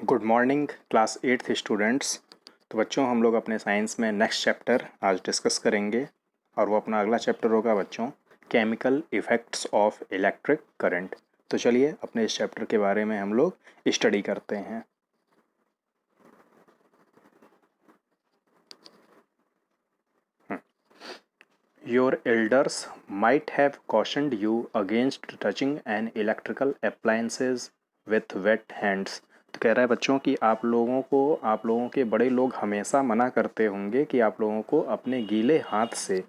Good morning class 8th students. तो बच्चों हम लोग अपने साइंस में नेक्स्ट चैप्टर आज डिस्कस करेंगे और वो अपना अगला चैप्टर होगा बच्चों chemical effects of electric current. तो चलिए अपने इस चैप्टर के बारे में हम लोग स्टडी करते हैं। Your elders might have cautioned you against touching an electrical appliances with wet hands। तो कह रहा है बच्चों कि आप लोगों के बड़े लोग हमेशा मना करते होंगे कि आप लोगों को अपने गीले हाथ से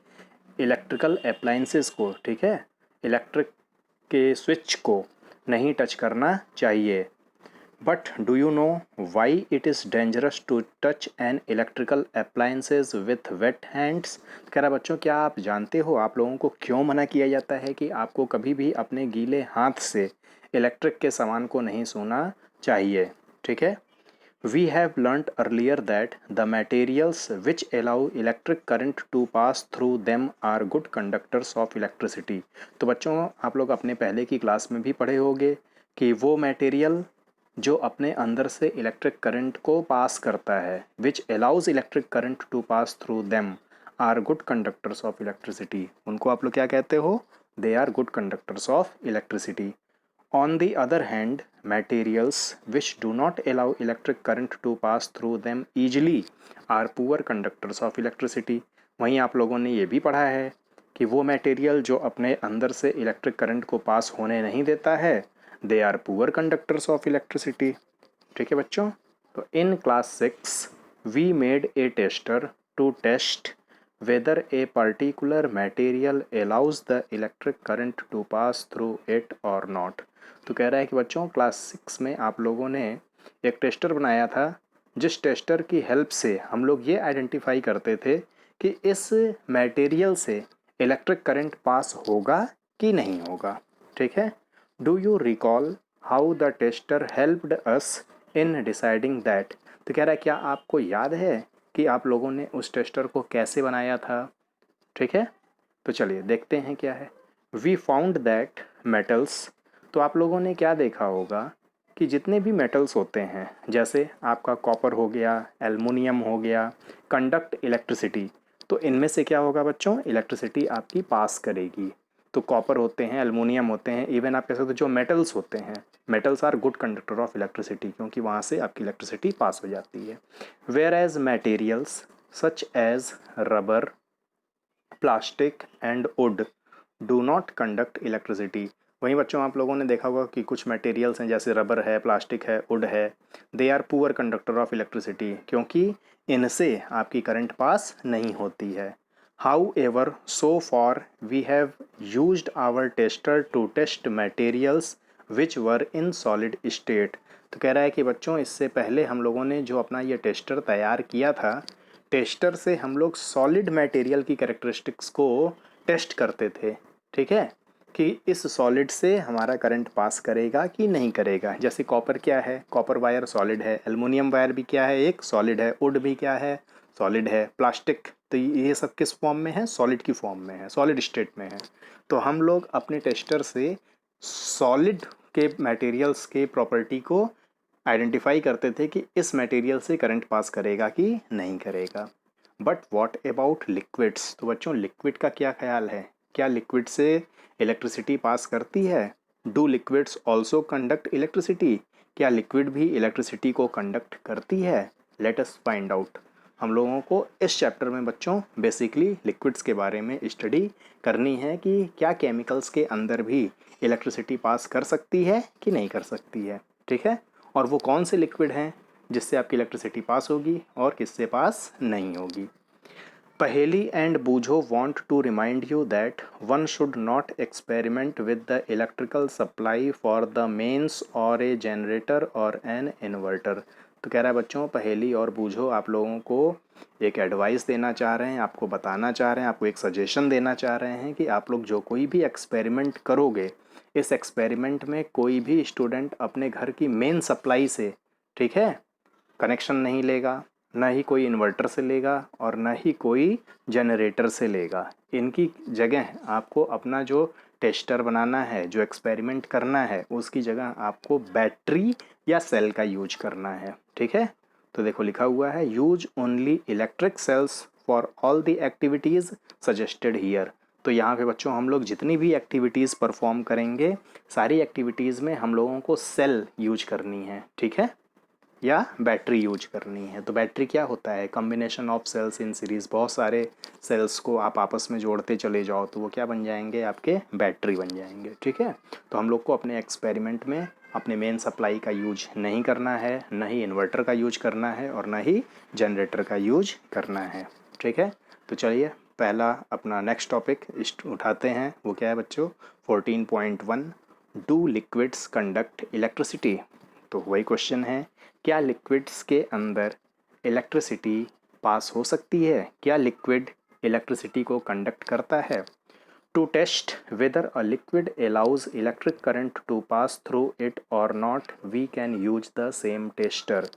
इलेक्ट्रिकल अप्लायंसेस को, ठीक है, इलेक्ट्रिक के स्विच को नहीं टच करना चाहिए। But do you know why it is dangerous to touch an electrical appliances with wet hands. कह रहा बच्चों क्या आप जानते हो आप लोगों को क्यों मना किया जाता है कि आपको कभी भी अपने गीले हाथ से इलेक्ट्रिक के सामान को नहीं छूना चाहिए। ठीक है, we have learnt earlier that the materials which allow electric current to pass through them are good conductors of electricity। तो बच्चों आप लोग अपने पहले की क्लास में भी पढ़े होंगे कि वो मटेरियल जो अपने अंदर से इलेक्ट्रिक करंट को पास करता है, which allows electric current to pass through them are good conductors of electricity. उनको आप लोग क्या कहते हो? They are good conductors of electricity. On the other hand, materials which do not allow electric current to pass through them easily are poor conductors of electricity। वहीं आप लोगों ने ये भी पढ़ा है कि वो मटेरियल जो अपने अंदर से इलेक्ट्रिक करंट को पास होने नहीं देता है, they are poor conductors of electricity. ठीक है बच्चों, तो in class 6 we made a tester to test whether a particular material allows the electric current to pass through it or not। तो कह रहा है कि बच्चों क्लास 6 में आप लोगों ने एक टेस्टर बनाया था, जिस टेस्टर की हेल्प से हम लोग ये आइडेंटिफाई करते थे कि इस मटेरियल से इलेक्ट्रिक करंट पास होगा कि नहीं होगा। ठीक है, do you recall how the tester helped us in deciding that. तो कह रहा है क्या आपको याद है कि आप लोगों ने उस टेस्टर को कैसे बनाया था। ठीक है, तो चलिए देखते हैं क्या है। We found that metals. तो आप लोगों ने क्या देखा होगा कि जितने भी मेटल्स होते हैं, जैसे आपका कॉपर हो गया, एल्युमिनियम हो गया, कंडक्ट इलेक्ट्रिसिटी। तो इनमें से क्या होगा बच्चों? इलेक्ट्रिसिटी आपकी पास करेगी। तो कॉपर होते हैं, एल्युमिनियम होते हैं, इवन आप कह सकते हो जो मेटल्स होते हैं, metals are good conductor of electricity, क्योंकि वहाँ से आपकी इलेक्ट्रिसिटी पास हो जाती है। Whereas materials such as rubber, plastic and wood do not conduct electricity. वहीं बच्चों आप लोगों ने देखा होगा कि कुछ मटेरियल्स हैं, जैसे रबर है, प्लास्टिक है, वुड है, they are poor conductor of electricity, क्योंकि इनसे आपकी करंट पास नहीं होती है। However so far we have used our tester to test materials which were in solid state. तो कह रहा है कि बच्चों इससे पहले हम लोगों ने जो अपना ये टेस्टर तैयार किया था, टेस्टर से हम लोग सॉलिड मटेरियल की कैरेक्टरिस्टिक्स को टेस्ट करते थे। ठीक है, कि इस सॉलिड से हमारा करंट पास करेगा कि नहीं करेगा। जैसे कॉपर क्या है? कॉपर वायर सॉलिड है। एल्युमिनियम वायर भी क्या है? एक सॉलिड है। वुड भी क्या है? सॉलिड है। प्लास्टिक, तो ये सब किस फॉर्म में है? सॉलिड की फॉर्म में है, सॉलिड स्टेट में है। तो हम लोग अपने टेस्टर से सॉलिड के मटेरियल्स के प्रॉपर्टी को आइडेंटिफाई करते थे कि इस मटेरियल से करंट पास करेगा कि नहीं करेगा। But what about liquids. तो बच्चों लिक्विड का क्या ख्याल है? क्या लिक्विड से इलेक्ट्रिसिटी पास करती है? Do liquids also conduct electricity. क्या लिक्विड भी इलेक्ट्रिसिटी को कंडक्ट करती है? Let us find out. हम लोगों को इस चैप्टर में बच्चों बेसिकली लिक्विड्स के बारे में स्टडी करनी है कि क्या केमिकल्स के अंदर भी इलेक्ट्रिसिटी पास कर सकती है कि नहीं कर सकती है। ठीक है, और वो कौन से लिक्विड हैं जिससे आपकी इलेक्ट्रिसिटी पास होगी और किससे पास नहीं होगी। पहेली एंड बूझो want to remind you that one should not experiment with the electrical supply for the mains और ए जनरेटर और एन इन्वर्टर। तो कह रहा है बच्चों पहेली और बूझो आप लोगों को एक एडवाइस देना चाह रहे हैं, आपको बताना चाह रहे हैं, आपको एक सजेशन देना चाह रहे हैं कि आप लोग जो कोई भी एक्सपेरिमेंट करोगे, इस एक्सपेरिमेंट में कोई भी स्टूडेंट अपने घर की मेन सप्लाई से, ठीक है, कनेक्शन नहीं लेगा, ना ही कोई इन्वर्टर से लेगा और ना ही कोई जनरेटर से लेगा। इनकी जगह आपको अपना जो टेस्टर बनाना है, जो एक्सपेरिमेंट करना है, उसकी जगह आपको बैटरी या सेल का यूज करना है। ठीक है, तो देखो लिखा हुआ है use only electric sales for all the activities suggested here. तो यहाँ पे बच्चों हम लोग जितनी भी एक्टिविटीज़ परफॉर्म करेंगे, सारी एक्टिविटीज़ में हम लोगों को सेल यूज करनी है। ठीक है, या बैटरी यूज करनी है। तो बैटरी क्या होता है? Combination of cells in series. बहुत सारे सेल्स को आप आपस में जोड़ते चले जाओ तो वो क्या बन जाएंगे? आपके बैटरी बन जाएंगे। ठीक है, तो हम लोग को अपने एक्सपेरिमेंट में अपने मेन सप्लाई का यूज नहीं करना है, न ही इन्वर्टर का यूज करना है और न ही जनरेटर का यूज करना है। ठीक है, तो चलिए पहला अपना नेक्स्ट टॉपिक उठाते हैं। वो क्या है बच्चों? 14.1 डू लिक्विड्स कंडक्ट इलेक्ट्रिसिटी। तो वही क्वेश्चन है, क्या लिक्विड्स के अंदर इलेक्ट्रिसिटी पास हो सकती है? क्या लिक्विड इलेक्ट्रिसिटी को कंडक्ट करता है? To test whether a liquid allows electric current to pass through it और not, we can use the same tester.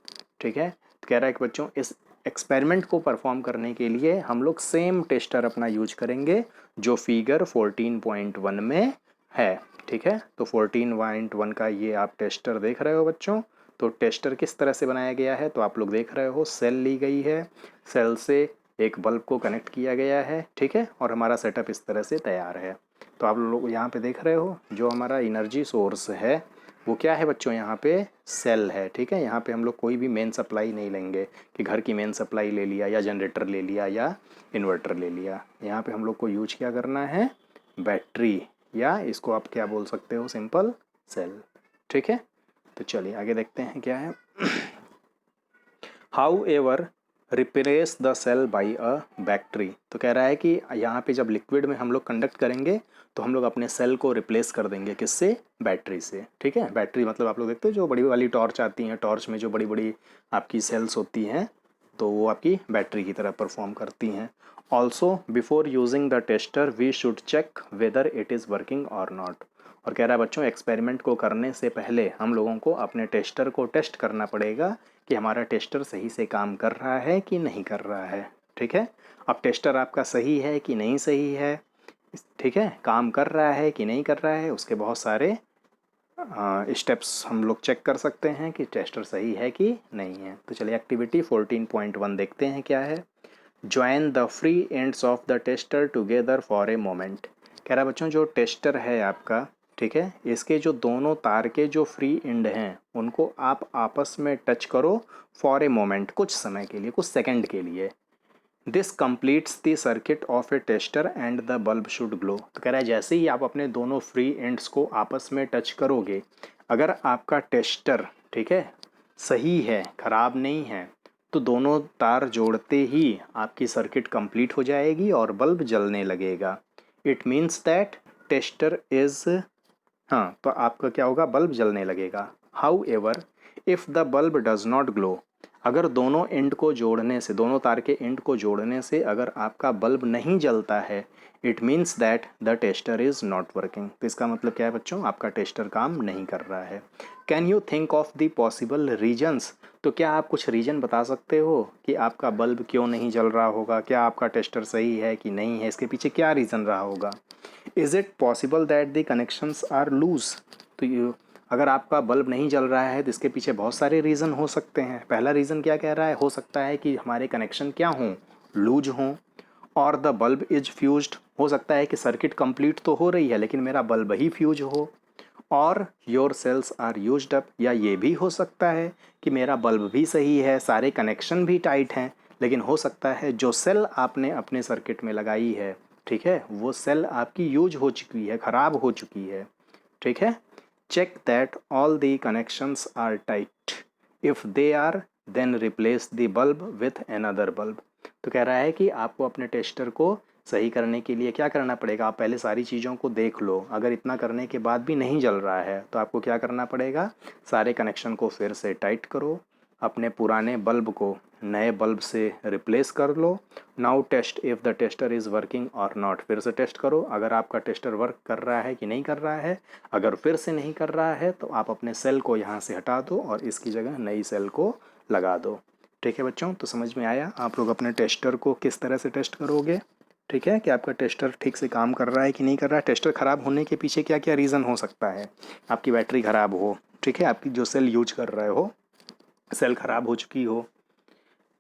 ठीक है, तो कह रहा है कि बच्चों इस एक्सपेरिमेंट को परफॉर्म करने के लिए हम लोग सेम टेस्टर अपना यूज करेंगे जो फिगर 14.1 में है। ठीक है, तो 14.1 का ये आप टेस्टर देख रहे हो बच्चों। तो टेस्टर किस तरह से बनाया गया है? तो आप लोग देख रहे हो, सेल ली गई है, सेल से एक बल्ब को कनेक्ट किया गया है। ठीक है, और हमारा सेटअप इस तरह से तैयार है। तो आप लोग यहाँ पे देख रहे हो जो हमारा एनर्जी सोर्स है वो क्या है बच्चों? यहाँ पे सेल है। ठीक है, यहाँ पे हम लोग कोई भी मेन सप्लाई नहीं लेंगे कि घर की मेन सप्लाई ले लिया या जनरेटर ले लिया या इन्वर्टर ले लिया। यहाँ पे हम लोग को यूज क्या करना है? बैटरी, या इसको आप क्या बोल सकते हो? Simple cell. ठीक है, तो चलिए आगे देखते हैं क्या है। However replace the cell by a battery. तो कह रहा है कि यहाँ पे जब लिक्विड में हम लोग कंडक्ट करेंगे तो हम लोग अपने सेल को रिप्लेस कर देंगे। किससे? बैटरी से। ठीक है, बैटरी मतलब आप लोग देखते हो जो बड़ी वाली टॉर्च आती हैं, टॉर्च में जो बड़ी बड़ी आपकी सेल्स होती हैं तो वो आपकी बैटरी की तरह परफॉर्म करती हैं। Also before using the tester we should check whether it is working और नॉट। और कह रहा है बच्चों एक्सपेरिमेंट को करने से पहले हम लोगों को अपने टेस्टर को टेस्ट करना पड़ेगा कि हमारा टेस्टर सही से काम कर रहा है कि नहीं कर रहा है। ठीक है, अब टेस्टर आपका सही है कि नहीं सही है, ठीक है, काम कर रहा है कि नहीं कर रहा है, उसके बहुत सारे स्टेप्स हम लोग चेक कर सकते हैं कि टेस्टर सही है कि नहीं है। तो चलिए एक्टिविटी 14.1 देखते हैं क्या है। Join the free ends of the tester together for a moment. कह रहा है बच्चों जो टेस्टर है आपका, ठीक है, इसके जो दोनों तार के जो फ्री एंड हैं उनको आप आपस में टच करो फॉर ए मोमेंट, कुछ समय के लिए, कुछ सेकंड के लिए। This completes the circuit of A tester and the bulb should glow. तो कह रहा है जैसे ही आप अपने दोनों फ्री एंड्स को आपस में टच करोगे, अगर आपका टेस्टर, ठीक है, सही है, खराब नहीं है, तो दोनों तार जोड़ते ही आपकी सर्किट कंप्लीट हो जाएगी और बल्ब जलने लगेगा। It means that tester is, हाँ, तो आपका क्या होगा? बल्ब जलने लगेगा। How ever if the bulb does not glow. अगर दोनों एंड को जोड़ने से, दोनों तार के एंड को जोड़ने से अगर आपका बल्ब नहीं जलता है, it means that the tester is not working. तो इसका मतलब क्या है बच्चों? आपका टेस्टर काम नहीं कर रहा है। Can you think of the possible reasons. तो क्या आप कुछ रीजन बता सकते हो कि आपका बल्ब क्यों नहीं जल रहा होगा? क्या आपका टेस्टर सही है कि नहीं है? इसके पीछे क्या रीज़न रहा होगा? Is it possible that the connections are loose. तो ये, अगर आपका बल्ब नहीं जल रहा है तो इसके पीछे बहुत सारे रीज़न हो सकते हैं। पहला रीज़न क्या कह रहा है? हो सकता है कि हमारे कनेक्शन क्या हों? लूज हों। और द बल्ब इज फ्यूज्ड। हो सकता है कि सर्किट कंप्लीट तो हो रही है लेकिन मेरा बल्ब ही फ्यूज हो। और your cells are used up. या ये भी हो सकता है कि मेरा बल्ब भी सही है, सारे कनेक्शन भी टाइट हैं, लेकिन हो सकता है जो सेल आपने अपने सर्किट में लगाई है, ठीक है, वो सेल आपकी यूज हो चुकी है, ख़राब हो चुकी है। ठीक है, check that all the connections are tight. If they are, then replace the bulb with another bulb. तो कह रहा है कि आपको अपने टेस्टर को सही करने के लिए क्या करना पड़ेगा? आप पहले सारी चीज़ों को देख लो। अगर इतना करने के बाद भी नहीं जल रहा है तो आपको क्या करना पड़ेगा? सारे कनेक्शन को फिर से टाइट करो, अपने पुराने बल्ब को नए बल्ब से रिप्लेस कर लो। Now test if the tester is working और नॉट। फिर से टेस्ट करो अगर आपका टेस्टर वर्क कर रहा है कि नहीं कर रहा है। अगर फिर से नहीं कर रहा है तो आप अपने सेल को यहाँ से हटा दो और इसकी जगह नई सेल को लगा दो। ठीक है बच्चों, तो समझ में आया आप लोग अपने टेस्टर को किस तरह से टेस्ट करोगे। ठीक है, कि आपका टेस्टर ठीक से काम कर रहा है कि नहीं कर रहा है। टेस्टर ख़राब होने के पीछे क्या क्या रीज़न हो सकता है। आपकी बैटरी ख़राब हो, ठीक है, आपकी जो सेल यूज कर रहे हो सेल ख़राब हो चुकी हो,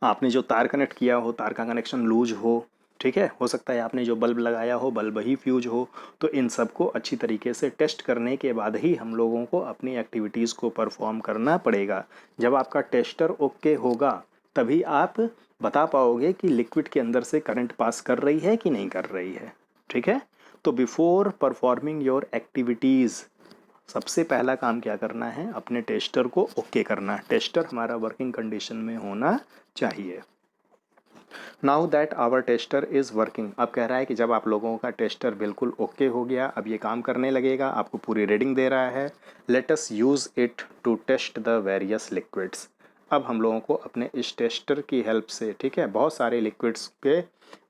आपने जो तार कनेक्ट किया हो तार का कनेक्शन लूज हो, ठीक है, हो सकता है आपने जो बल्ब लगाया हो बल्ब ही फ्यूज हो। तो इन सब को अच्छी तरीके से टेस्ट करने के बाद ही हम लोगों को अपनी एक्टिविटीज़ को परफॉर्म करना पड़ेगा। जब आपका टेस्टर ओके होगा तभी आप बता पाओगे कि लिक्विड के अंदर से करंट पास कर रही है कि नहीं कर रही है। ठीक है, तो बिफोर परफॉर्मिंग योर एक्टिविटीज़ सबसे पहला काम क्या करना है, अपने टेस्टर को ओके करना है। टेस्टर हमारा वर्किंग कंडीशन में होना चाहिए। Now that our tester is working, अब कह रहा है कि जब आप लोगों का टेस्टर बिल्कुल ओके हो गया, अब ये काम करने लगेगा, आपको पूरी रीडिंग दे रहा है। Let us use it to test the various liquids. अब हम लोगों को अपने इस टेस्टर की हेल्प से, ठीक है, बहुत सारे लिक्विड्स के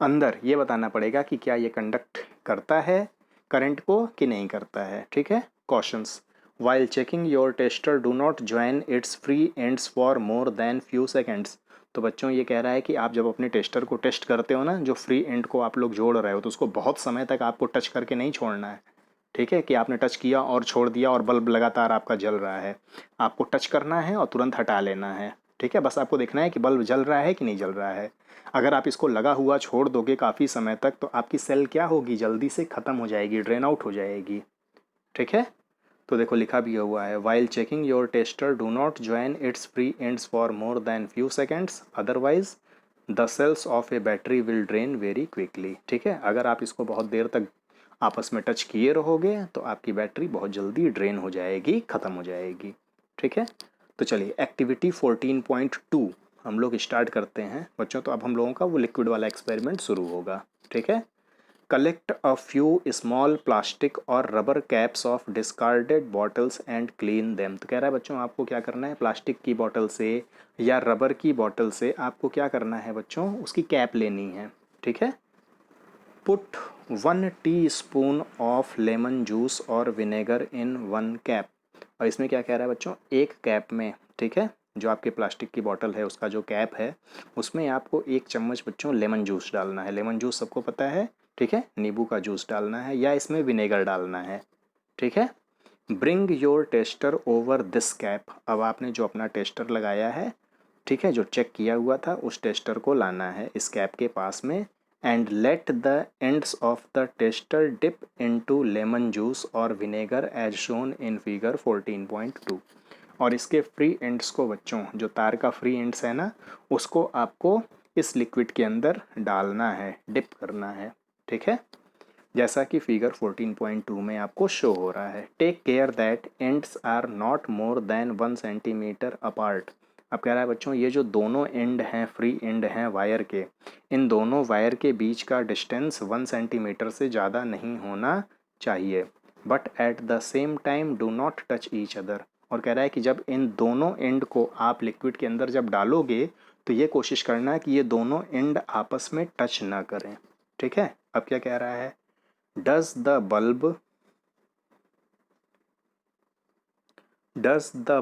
अंदर ये बताना पड़ेगा कि क्या ये कंडक्ट करता है करंट को कि नहीं करता है। ठीक है, cautions while checking your tester do not join its free ends for more than few seconds। तो बच्चों ये कह रहा है कि आप जब अपने टेस्टर को टेस्ट करते हो ना, जो फ्री एंड को आप लोग जोड़ रहे हो तो उसको बहुत समय तक आपको टच करके नहीं छोड़ना है। ठीक है, कि आपने टच किया और छोड़ दिया और बल्ब लगातार आपका जल रहा है। आपको टच करना है और तुरंत हटा लेना है। ठीक है, बस आपको देखना है कि बल्ब जल रहा है कि नहीं जल रहा है। अगर आप इसको लगा हुआ छोड़ दोगे काफ़ी समय तक तो आपकी सेल क्या होगी, जल्दी से ख़त्म हो जाएगी, ड्रेन आउट हो जाएगी। ठीक है, तो देखो लिखा भी हुआ है, while checking your tester do not join its free ends for more than few seconds otherwise the cells of a battery will drain very quickly. ठीक है, अगर आप इसको बहुत देर तक आपस में टच किए रहोगे तो आपकी बैटरी बहुत जल्दी ड्रेन हो जाएगी, ख़त्म हो जाएगी। ठीक है, तो चलिए एक्टिविटी 14.2 हम लोग स्टार्ट करते हैं बच्चों। तो अब हम लोगों का वो लिक्विड वाला एक्सपेरिमेंट शुरू होगा। ठीक है, collect a few small plastic और rubber caps of discarded bottles and clean them. तो कह रहा है बच्चों आपको क्या करना है, प्लास्टिक की बॉटल से या रबर की बॉटल से आपको क्या करना है बच्चों, उसकी कैप लेनी है। ठीक है, put 1 teaspoon of lemon juice और विनेगर इन 1 कैप। और इसमें क्या कह रहा है बच्चों, एक कैप में, ठीक है, जो आपके प्लास्टिक की बॉटल है उसका जो कैप है उसमें आपको 1 चम्मच बच्चों लेमन जूस डालना है। लेमन जूस सबको पता है, ठीक है, नींबू का जूस डालना है या इसमें विनेगर डालना है। ठीक है, bring your tester over this cap. अब आपने जो अपना टेस्टर लगाया है, ठीक है, जो चेक किया हुआ था उस टेस्टर को लाना है इस कैप के पास में and let the ends of the tester dip into lemon juice और vinegar as shown in figure 14.2। और इसके फ्री एंड्स को बच्चों, जो तार का फ्री एंड्स है ना, उसको आपको इस लिक्विड के अंदर डालना है, डिप करना है। ठीक है, जैसा कि फिगर 14.2 में आपको शो हो रहा है। Take care that ends are not more than 1 centimetre apart. अब कह रहा है बच्चों ये जो दोनों एंड हैं, फ्री एंड हैं वायर के, इन दोनों वायर के बीच का डिस्टेंस 1 सेंटीमीटर से ज़्यादा नहीं होना चाहिए। But at the same time do not touch each other. और कह रहा है कि जब इन दोनों एंड को आप लिक्विड के अंदर जब डालोगे तो ये कोशिश करना है कि ये दोनों एंड आपस में टच ना करें। ठीक है, अब क्या कह रहा है, Does the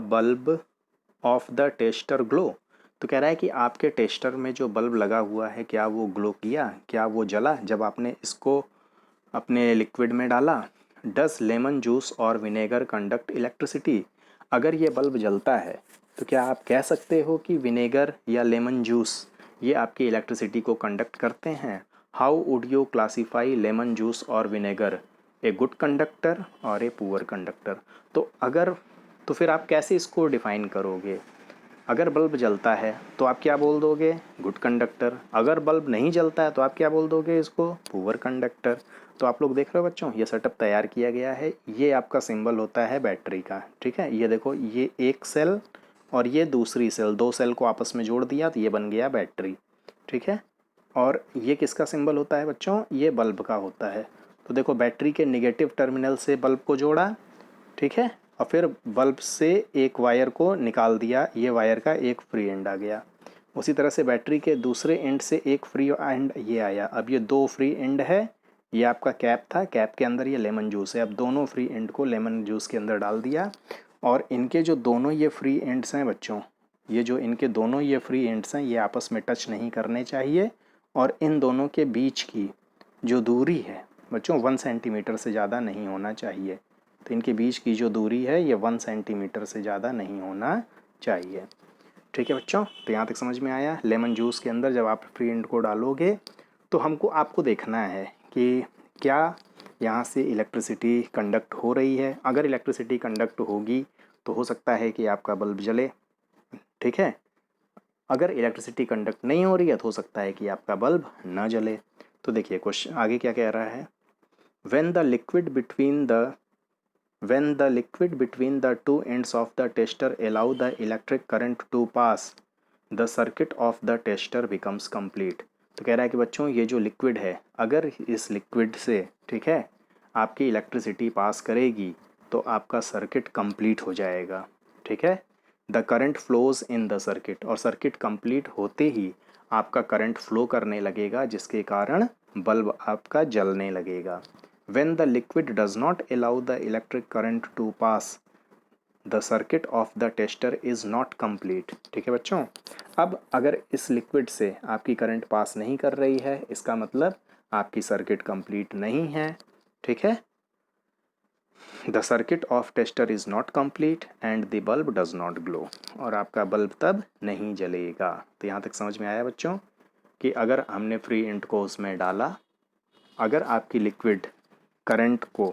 bulb of the tester glow? तो कह रहा है कि आपके टेस्टर में जो बल्ब लगा हुआ है क्या वो ग्लो किया, क्या वो जला जब आपने इसको अपने लिक्विड में डाला। डस लेमन जूस और विनेगर कंडक्ट इलेक्ट्रिसिटी। अगर ये बल्ब जलता है तो क्या आप कह सकते हो कि विनेगर या लेमन जूस ये आपकी इलेक्ट्रिसिटी को कंडक्ट करते हैं। How would you classify lemon juice और विनेगर, ए गुड कंडक्टर और ए पुअर कंडक्टर। तो फिर आप कैसे इसको डिफ़ाइन करोगे। अगर बल्ब जलता है तो आप क्या बोल दोगे, गुड कंडक्टर। अगर बल्ब नहीं जलता है तो आप क्या बोल दोगे, इसको पुअर कंडक्टर। तो आप लोग देख रहे हो बच्चों, ये सेटअप तैयार किया गया है। ये आपका सिंबल होता है बैटरी का। ठीक है, ये देखो, ये एक सेल और ये दूसरी सेल, दो सेल को आपस में जोड़ दिया तो ये बन गया बैटरी। ठीक है, और ये किसका सिंबल होता है बच्चों, ये बल्ब का होता है। तो देखो बैटरी के निगेटिव टर्मिनल से बल्ब को जोड़ा, ठीक है, और फिर बल्ब से एक वायर को निकाल दिया, ये वायर का एक फ्री एंड आ गया। उसी तरह से बैटरी के दूसरे एंड से एक फ्री एंड ये आया। अब ये दो फ्री एंड है, ये आपका कैप था, कैप के अंदर ये लेमन जूस है। अब दोनों फ्री एंड को लेमन जूस के अंदर डाल दिया और इनके जो दोनों ये फ्री एंड्स हैं बच्चों, ये जो इनके दोनों ये फ्री एंड्स हैं ये आपस में टच नहीं करने चाहिए और इन दोनों के बीच की जो दूरी है बच्चों 1 सेंटीमीटर से ज़्यादा नहीं होना चाहिए। तो इनके बीच की जो दूरी है ये 1 सेंटीमीटर से ज़्यादा नहीं होना चाहिए। ठीक है बच्चों, तो यहाँ तक समझ में आया। लेमन जूस के अंदर जब आप फ्री एंड को डालोगे तो आपको देखना है कि क्या यहाँ से इलेक्ट्रिसिटी कंडक्ट हो रही है। अगर इलेक्ट्रिसिटी कंडक्ट होगी तो हो सकता है कि आपका बल्ब जले। ठीक है, अगर इलेक्ट्रिसिटी कंडक्ट नहीं हो रही है तो हो सकता है कि आपका बल्ब ना जले। तो देखिए क्वेश्चन आगे क्या कह रहा है, when the liquid between the when the liquid between the two ends of the tester allow the electric current to pass, the circuit of the tester becomes complete। तो कह रहा है कि बच्चों ये जो लिक्विड है, अगर इस लिक्विड से ठीक है आपकी इलेक्ट्रिसिटी पास करेगी तो आपका सर्किट कंप्लीट हो जाएगा। ठीक है, the current flows in the circuit, और सर्किट कंप्लीट होते ही आपका करंट फ्लो करने लगेगा जिसके कारण बल्ब आपका जलने लगेगा। When the liquid does not allow the electric current to pass, the circuit of the tester is not complete। ठीक है बच्चों, अब अगर इस लिक्विड से आपकी करंट पास नहीं कर रही है इसका मतलब आपकी सर्किट कंप्लीट नहीं है। ठीक है, the circuit of tester is not complete and the bulb does not glow, और आपका बल्ब तब नहीं जलेगा। तो यहाँ तक समझ में आया बच्चों कि अगर हमने फ्री इंट को उसमें डाला, अगर आपकी लिक्विड करंट को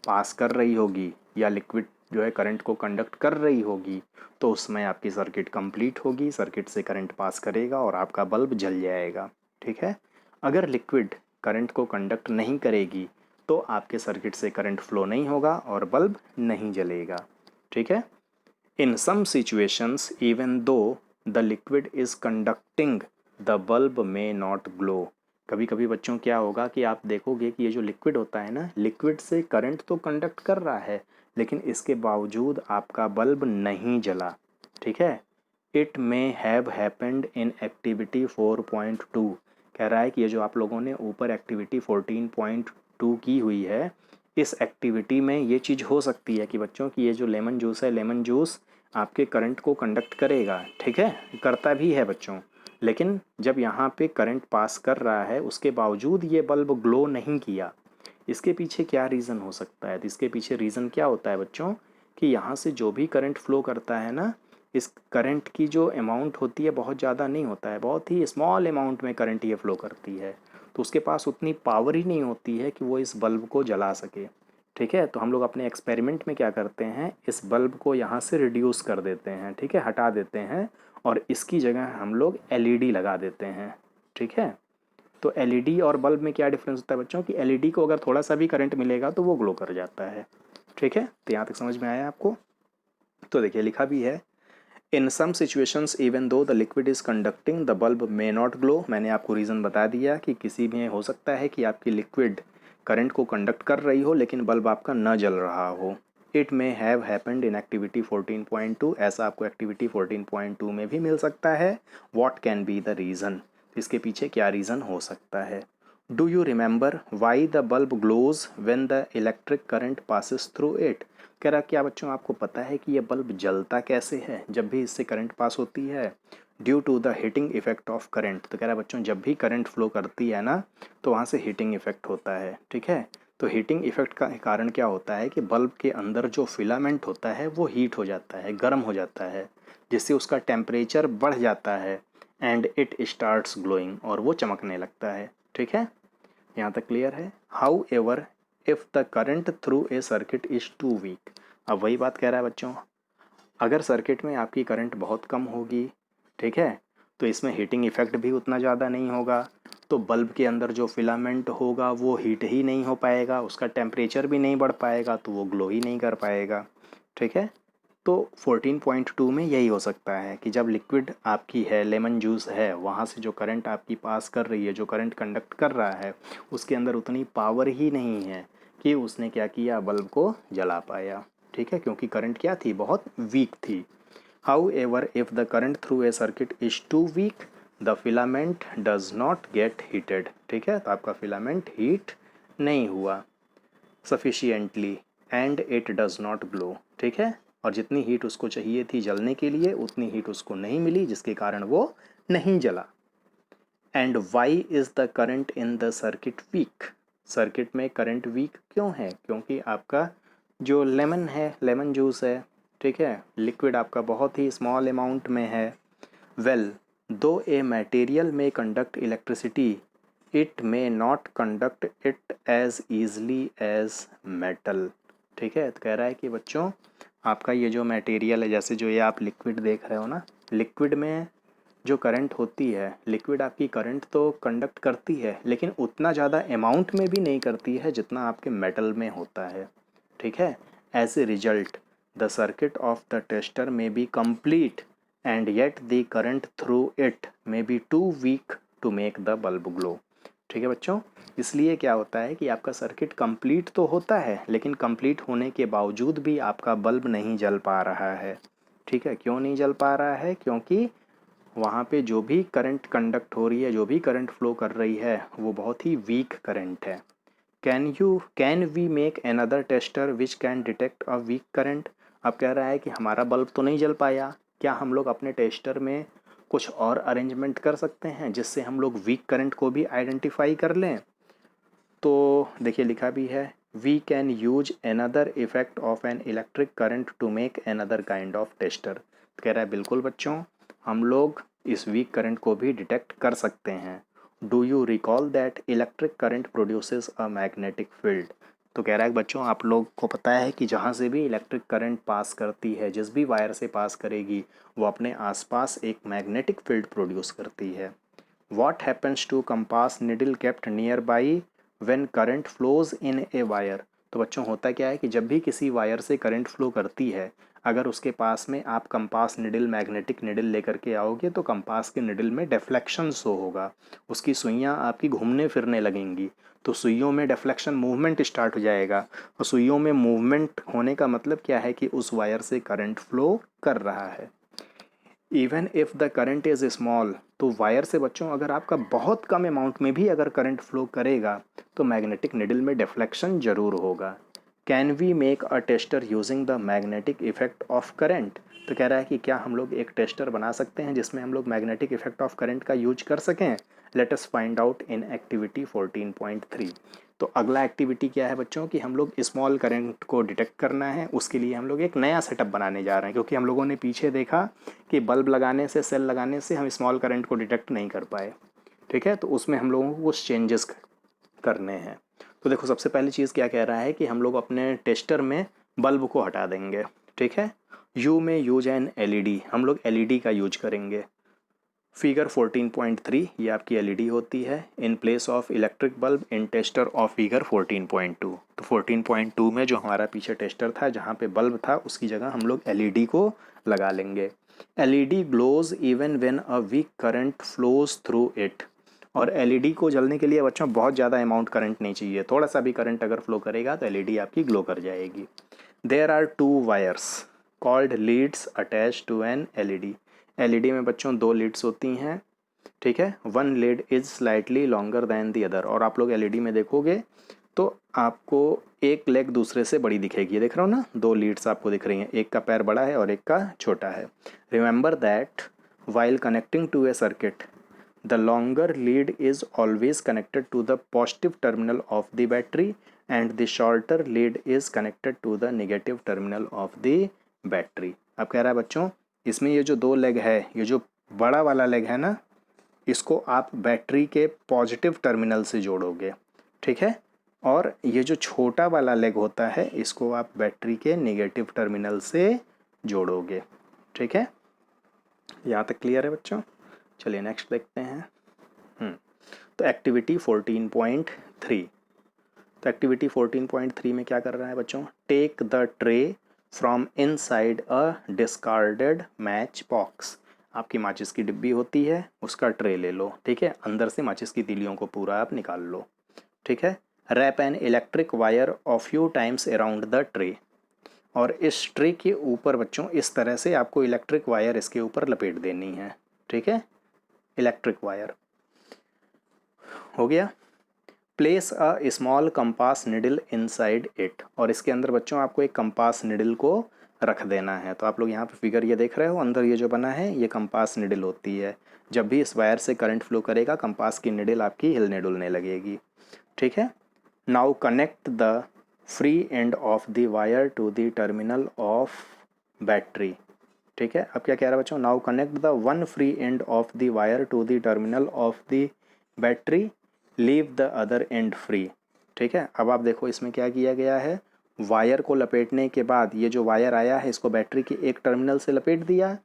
पास कर रही होगी या लिक्विड जो है करंट को कंडक्ट कर रही होगी तो उसमें आपकी सर्किट कंप्लीट होगी, सर्किट से करंट पास करेगा और आपका बल्ब जल जाएगा। ठीक है, अगर लिक्विड करंट को कंडक्ट नहीं करेगी तो आपके सर्किट से करंट फ्लो नहीं होगा और बल्ब नहीं जलेगा। ठीक है, in some situations even though the liquid is conducting the bulb may not glow. कभी कभी बच्चों क्या होगा कि आप देखोगे कि ये जो लिक्विड होता है ना, लिक्विड से करंट तो कंडक्ट कर रहा है लेकिन इसके बावजूद आपका बल्ब नहीं जला। ठीक है, it may have happened in activity 4.2। कह रहा है कि ये जो आप लोगों ने ऊपर एक्टिविटी 14.2 की हुई है, इस एक्टिविटी में ये चीज़ हो सकती है कि बच्चों की ये जो लेमन जूस है, लेमन जूस आपके करंट को कंडक्ट करेगा। ठीक है, करता भी है बच्चों, लेकिन जब यहाँ पे करंट पास कर रहा है उसके बावजूद ये बल्ब ग्लो नहीं किया। इसके पीछे क्या रीज़न हो सकता है? तो इसके पीछे रीज़न क्या होता है बच्चों कि यहाँ से जो भी करंट फ्लो करता है ना, इस करंट की जो अमाउंट होती है बहुत ज़्यादा नहीं होता है, बहुत ही स्मॉल अमाउंट में करंट ये फ्लो करती है, तो उसके पास उतनी पावर ही नहीं होती है कि वो इस बल्ब को जला सके। ठीक है, तो हम लोग अपने एक्सपेरिमेंट में क्या करते हैं, इस बल्ब को यहाँ से रिड्यूस कर देते हैं। ठीक है, हटा देते हैं और इसकी जगह हम लोग एलईडी लगा देते हैं। ठीक है, तो एलईडी और बल्ब में क्या डिफरेंस होता है बच्चों कि एलईडी को अगर थोड़ा सा भी करंट मिलेगा तो वो ग्लो कर जाता है। ठीक है, तो यहाँ तक समझ में आया आपको? तो देखिए लिखा भी है, in some situations even though the liquid is conducting the bulb may not glow. मैंने आपको रीज़न बता दिया कि किसी में हो सकता है कि आपकी लिक्विड करंट को कंडक्ट कर रही हो लेकिन बल्ब आपका न जल रहा हो। It may have happened in activity 14.2, ऐसा आपको एक्टिविटी 14.2 में भी मिल सकता है। What can be the reason, इसके पीछे क्या रीज़न हो सकता है? Do you remember why the bulb glows when the electric current passes through it. कह रहा क्या बच्चों आपको पता है कि ये बल्ब जलता कैसे है जब भी इससे करंट पास होती है? Due to the heating effect of current. तो कह रहा है बच्चों जब भी करंट फ्लो करती है ना तो वहाँ से हीटिंग इफेक्ट होता है। ठीक है, तो हीटिंग इफेक्ट का कारण क्या होता है कि बल्ब के अंदर जो फिलामेंट होता है वो हीट हो जाता है, गर्म हो जाता है, जिससे उसका टेम्परेचर बढ़ जाता है एंड इट स्टार्ट्स ग्लोइंग, और वो चमकने लगता है। ठीक है, यहाँ तक क्लियर है? However if the current through a circuit is too weak. अब वही बात कह रहा है बच्चों, अगर सर्किट में आपकी करंट बहुत कम होगी, ठीक है, तो इसमें हीटिंग इफेक्ट भी उतना ज़्यादा नहीं होगा, तो बल्ब के अंदर जो फिलामेंट होगा वो हीट ही नहीं हो पाएगा, उसका टेम्परेचर भी नहीं बढ़ पाएगा, तो वो ग्लो ही नहीं कर पाएगा। ठीक है, तो 14.2 में यही हो सकता है कि जब लिक्विड आपकी है, लेमन जूस है, वहाँ से जो करंट आपकी पास कर रही है, जो करंट कंडक्ट कर रहा है, उसके अंदर उतनी पावर ही नहीं है कि उसने क्या किया, बल्ब को जला पाया। ठीक है, क्योंकि करंट क्या थी, बहुत वीक थी। However if the current through a circuit is too weak the filament does not get heated. ठीक है, तो आपका फिलामेंट हीट नहीं हुआ sufficiently and it does not glow. ठीक है, और जितनी हीट उसको चाहिए थी जलने के लिए उतनी हीट उसको नहीं मिली, जिसके कारण वो नहीं जला। And why is the current in the circuit weak. Circuit में करंट वीक क्यों है? क्योंकि आपका जो लेमन है, लेमन जूस है, ठीक है, लिक्विड आपका बहुत ही स्मॉल अमाउंट में है। Well, though a material may conduct electricity, it may not conduct it as easily as metal. ठीक है, तो कह रहा है कि बच्चों आपका ये जो मटेरियल है, जैसे जो ये आप लिक्विड देख रहे हो ना, लिक्विड में जो करंट होती है, लिक्विड आपकी करंट तो कंडक्ट करती है लेकिन उतना ज़्यादा अमाउंट में भी नहीं करती है जितना आपके मेटल में होता है। ठीक है, as a result the circuit of the tester may be complete and yet the current through it may be too weak to make the bulb glow. ठीक है बच्चों, इसलिए क्या होता है कि आपका सर्किट कंप्लीट तो होता है लेकिन कंप्लीट होने के बावजूद भी आपका बल्ब नहीं जल पा रहा है। ठीक है, क्यों नहीं जल पा रहा है? क्योंकि वहाँ पे जो भी करंट कंडक्ट हो रही है, जो भी करंट फ्लो कर रही है, वो बहुत ही वीक करंट है। Can we make another tester which can detect a weak current? अब कह रहा है कि हमारा बल्ब तो नहीं जल पाया, क्या हम लोग अपने टेस्टर में कुछ और अरेंजमेंट कर सकते हैं जिससे हम लोग वीक करंट को भी आइडेंटिफाई कर लें? तो देखिए लिखा भी है, we can use another effect of an electric current to make another kind of tester. कह रहा है बिल्कुल बच्चों, हम लोग इस वीक करंट को भी डिटेक्ट कर सकते हैं। Do you recall that electric current produces a magnetic field? तो कह रहा है बच्चों, आप लोग को पता है कि जहाँ से भी इलेक्ट्रिक करंट पास करती है, जिस भी वायर से पास करेगी, वो अपने आसपास एक मैग्नेटिक फील्ड प्रोड्यूस करती है। What happens to compass needle kept nearby when current flows in a wire? तो बच्चों होता क्या है कि जब भी किसी वायर से करंट फ्लो करती है, अगर उसके पास में आप कंपास निडल, मैग्नेटिक निडल लेकर के आओगे तो कंपास के निडल में डेफ्लेक्शन शो होगा, उसकी सुइयाँ आपकी घूमने फिरने लगेंगी, तो सुइयों में डेफ्लेक्शन मूवमेंट स्टार्ट हो जाएगा। और सुइयों में मूवमेंट होने का मतलब क्या है कि उस वायर से करंट फ्लो कर रहा है। Even if the current is small, तो वायर से बच्चों अगर आपका बहुत कम अमाउंट में भी अगर करंट फ्लो करेगा तो मैग्नेटिक निडल में डिफ्लेक्शन जरूर होगा। Can we make a tester using the magnetic effect of current? तो कह रहा है कि क्या हम लोग एक टेस्टर बना सकते हैं जिसमें हम लोग मैग्नेटिक इफेक्ट ऑफ करंट का यूज कर सकें? Let us find out in activity 14.3। तो अगला एक्टिविटी क्या है बच्चों कि हम लोग स्मॉल करंट को डिटेक्ट करना है। उसके लिए हम लोग एक नया सेटअप बनाने जा रहे हैं, क्योंकि हम लोगों ने पीछे देखा कि बल्ब लगाने से, सेल लगाने से हम स्मॉल करंट को डिटेक्ट नहीं कर पाए। ठीक है, तो उसमें हम लोगों को कुछ चेंजेस करने हैं। तो देखो सबसे पहली चीज़ क्या कह रहा है कि हम लोग अपने टेस्टर में बल्ब को हटा देंगे। ठीक है, यू में यूज एन एलईडी, हम लोग एलईडी का यूज करेंगे। फिगर 14.3 ये आपकी एलईडी होती है in place of electric bulb in tester of figure 14.2। तो 14.2 में जो हमारा पीछे टेस्टर था, जहाँ पे बल्ब था, उसकी जगह हम लोग एलईडी को लगा लेंगे। LED glows even when a weak current flows through it. और एलईडी को जलने के लिए बच्चों बहुत ज़्यादा अमाउंट करंट नहीं चाहिए, थोड़ा सा भी करंट अगर फ्लो करेगा तो एलईडी आपकी ग्लो कर जाएगी। There are two wires called leads attach to an LED. LED में बच्चों दो लीड्स होती हैं। ठीक है, one lead is slightly longer than the other. और आप लोग एलईडी में देखोगे तो आपको एक लेग दूसरे से बड़ी दिखेगी, ये देख रहे हो ना, दो लीड्स आपको दिख रही हैं, एक का पैर बड़ा है और एक का छोटा है। Remember that while connecting to a circuit the longer lead is always connected to the positive terminal of the battery and the shorter lead is connected to the negative terminal of the battery. अब कह रहा है बच्चों, इसमें ये जो दो leg है, ये जो बड़ा वाला लेग है ना, इसको आप बैटरी के पॉजिटिव टर्मिनल से जोड़ोगे। ठीक है, और ये जो छोटा वाला लेग होता है, इसको आप बैटरी के नेगेटिव टर्मिनल से जोड़ोगे। ठीक है, यहाँ तक क्लियर है बच्चों? चलिए नेक्स्ट देखते हैं। तो एक्टिविटी 14.3। तो एक्टिविटी 14.3 में क्या कर रहा है बच्चों? Take the tray from inside a discarded matchbox. आपकी माचिस की डिब्बी होती है, उसका ट्रे ले लो। ठीक है, अंदर से माचिस की तीलियों को पूरा आप निकाल लो। ठीक है, wrap an electric wire a few times around the tray. और इस ट्रे के ऊपर बच्चों इस तरह से आपको इलेक्ट्रिक वायर इसके ऊपर लपेट देनी है। ठीक है, इलेक्ट्रिक वायर हो गया। Place a small compass needle inside it. और इसके अंदर बच्चों आपको एक कंपास निडल को रख देना है। तो आप लोग यहाँ पे फिगर ये देख रहे हो, अंदर ये जो बना है ये कंपास निडल होती है। जब भी इस वायर से करंट फ्लो करेगा, कंपास की निडल आपकी हिलने डुलने लगेगी। ठीक है, now connect the free end of the wire to the terminal of battery. ठीक है, अब क्या कह रहा है बच्चों, now connect the one free end of the wire to the terminal of the battery, leave the other end free. ठीक है, अब आप देखो इसमें क्या किया गया है, वायर को लपेटने के बाद ये जो वायर आया है इसको बैटरी के एक टर्मिनल से लपेट दिया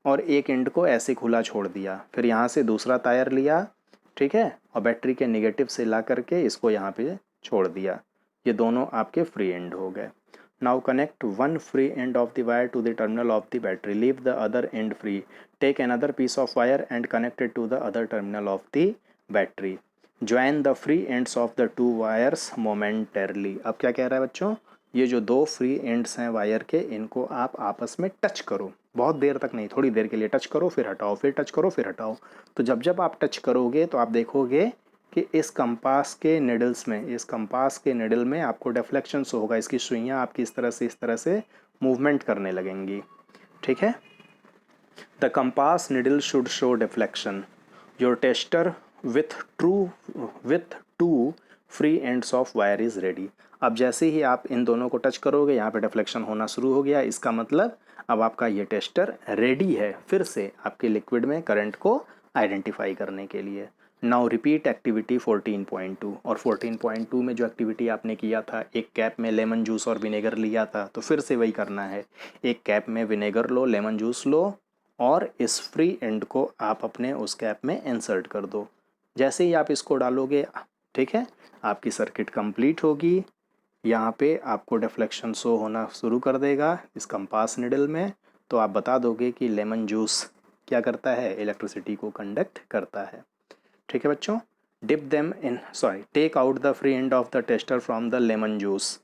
और एक एंड को ऐसे खुला छोड़ दिया, फिर यहाँ से दूसरा तार लिया, ठीक है, और बैटरी के नेगेटिव से ला करके इसको यहाँ पे छोड़ दिया, ये दोनों आपके फ्री एंड हो गए। Now connect one free end of the wire to the terminal of the battery, leave the other end free, take another piece of wire and connect it to the other terminal of the battery, join the free ends of the two wires momentarily. अब क्या कह रहा है बच्चों, ये जो दो free ends हैं वायर के, इनको आप आपस में टच करो, बहुत देर तक नहीं, थोड़ी देर के लिए टच करो फिर हटाओ, फिर टच करो फिर हटाओ। तो जब जब आप टच करोगे तो आप देखोगे कि इस कंपास के निडल्स में, इस कंपास के निडल में आपको डिफ्लेक्शंस होगा, इसकी सुइयाँ आपकी इस तरह से मूवमेंट करने लगेंगी। ठीक है, the compass needle should show deflection, your tester with to free ends of wire is ready. अब जैसे ही आप इन दोनों को टच करोगे यहाँ पे डिफ्लेक्शन होना शुरू हो गया, इसका मतलब अब आपका ये टेस्टर रेडी है फिर से आपके लिक्विड में करंट को आइडेंटिफाई करने के लिए। नाउ रिपीट एक्टिविटी 14.2, और 14.2 में जो एक्टिविटी आपने किया था, एक कैप में लेमन जूस और विनेगर लिया था, तो फिर से वही करना है, एक कैप में विनेगर लो, लेमन जूस लो और इस फ्री एंड को आप अपने उस कैप में इंसर्ट कर दो। जैसे ही आप इसको डालोगे, ठीक है, आपकी सर्किट कंप्लीट होगी, यहाँ पे आपको डिफ्लेक्शन शो होना शुरू कर देगा इस कंपास निडल में, तो आप बता दोगे कि लेमन जूस क्या करता है, इलेक्ट्रिसिटी को कंडक्ट करता है। ठीक है बच्चों, take out the free end of the tester from the lemon juice.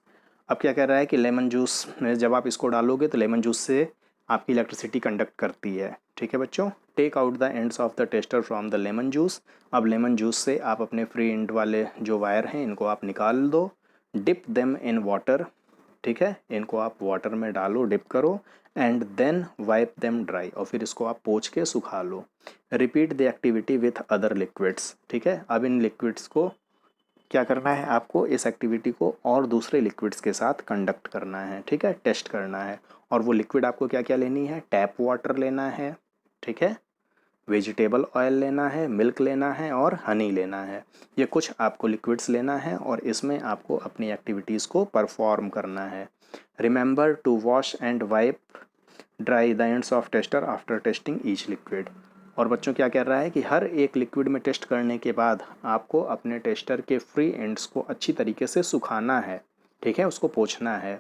अब क्या कह रहा है कि लेमन जूस में जब आप इसको डालोगे तो लेमन जूस से आपकी इलेक्ट्रिसिटी कंडक्ट करती है। ठीक है बच्चों, take out the ends of the tester from the lemon juice. अब लेमन जूस से आप अपने फ्री एंड वाले जो वायर हैं इनको आप निकाल दो, डिप देम इन वाटर, ठीक है, इनको आप वाटर में डालो, डिप करो, and then wipe them dry, और फिर इसको आप पोंछ के सुखा लो। Repeat the activity with other liquids. ठीक है, अब इन लिक्विड्स को क्या करना है, आपको इस एक्टिविटी को और दूसरे लिक्विड्स के साथ कंडक्ट करना है, ठीक है, टेस्ट करना है। और वो लिक्विड आपको क्या क्या लेनी है, टैप वाटर लेना है, ठीक है, वेजिटेबल ऑयल लेना है, मिल्क लेना है और हनी लेना है। ये कुछ आपको लिक्विड्स लेना है और इसमें आपको अपनी एक्टिविटीज़ को परफॉर्म करना है। Remember to wash and wipe dry the ends of tester after testing each liquid. और बच्चों क्या कह रहा है कि हर एक लिक्विड में टेस्ट करने के बाद आपको अपने टेस्टर के फ्री एंड्स को अच्छी तरीके से सुखाना है, ठीक है, उसको पोंछना है।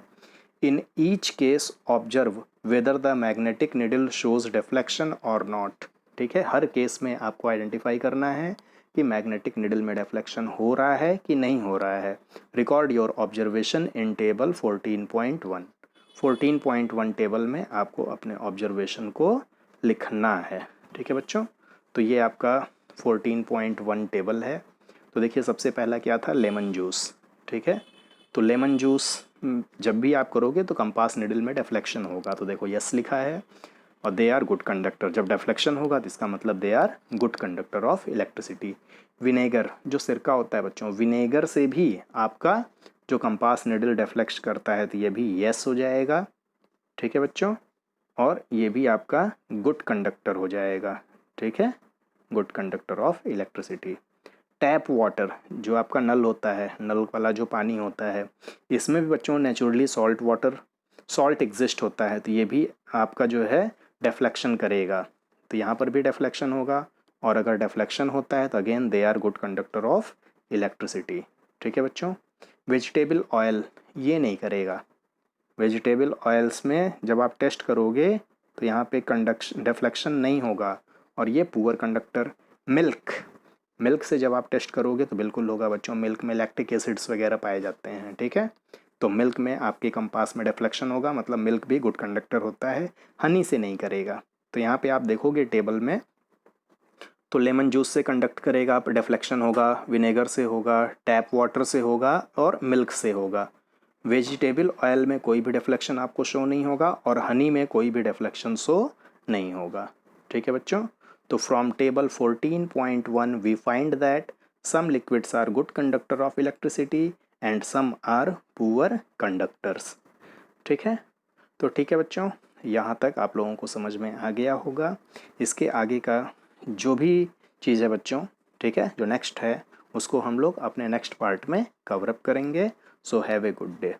In each case observe whether the magnetic needle shows deflection और नॉट। ठीक है, हर केस में आपको आइडेंटिफाई करना है कि मैग्नेटिक निडल में डिफ्लेक्शन हो रहा है कि नहीं हो रहा है। Record your observation in table 14.1। 14.1 table में आपको अपने ऑब्जर्वेशन को लिखना है। ठीक है बच्चों, तो ये आपका 14.1 टेबल है। तो देखिए सबसे पहला क्या था, लेमन जूस। ठीक है, तो लेमन जूस जब भी आप करोगे तो कंपास निडल में डिफ्लेक्शन होगा, तो देखो यस लिखा है, और दे आर गुड कंडक्टर। जब डिफ्लेक्शन होगा तो इसका मतलब they are good conductor of electricity. Vinegar जो सिरका होता है बच्चों, विनेगर से भी आपका जो कंपास निडल डिफ्लेक्ट करता है, तो ये भी यस हो जाएगा। ठीक है बच्चों, और ये भी आपका गुड कंडक्टर हो जाएगा। ठीक है, good conductor of electricity. Tap water जो आपका नल होता है, नल वाला जो पानी होता है, इसमें भी बच्चों नेचुरली सॉल्ट एग्जिस्ट होता है, तो ये भी आपका जो है डिफ्लेक्शन करेगा, तो यहाँ पर भी डिफ्लेक्शन होगा, और अगर डिफ्लेक्शन होता है तो again they are good conductor of electricity. ठीक है बच्चों, वेजिटेबल ऑयल ये नहीं करेगा। वेजिटेबल ऑयल्स में जब आप टेस्ट करोगे तो यहाँ पे डिफ्लेक्शन नहीं होगा, और ये पुअर कंडक्टर। मिल्क से जब आप टेस्ट करोगे तो बिल्कुल होगा बच्चों, मिल्क में लैक्टिक एसिड्स वगैरह पाए जाते हैं। ठीक है, तो मिल्क में आपके कंपास में डिफ्लेक्शन होगा, मतलब मिल्क भी गुड कंडक्टर होता है, हनी से नहीं करेगा। तो यहाँ पे आप देखोगे टेबल में, तो लेमन जूस से कंडक्ट करेगा, डिफ्लेक्शन होगा, विनेगर से होगा, टैप वाटर से होगा और मिल्क से होगा। वेजिटेबल ऑयल में कोई भी डिफ्लेक्शन आपको शो नहीं होगा, और हनी में कोई भी डिफ्लेक्शन शो नहीं होगा। ठीक है बच्चों, तो from table 14.1 we find that some liquids are good conductor of electricity and some are poor conductors. ठीक है, तो ठीक है बच्चों, यहाँ तक आप लोगों को समझ में आ गया होगा। इसके आगे का जो भी चीज़ है बच्चों, ठीक है, जो नेक्स्ट है उसको हम लोग अपने नेक्स्ट पार्ट में कवर अप करेंगे। So have a good day.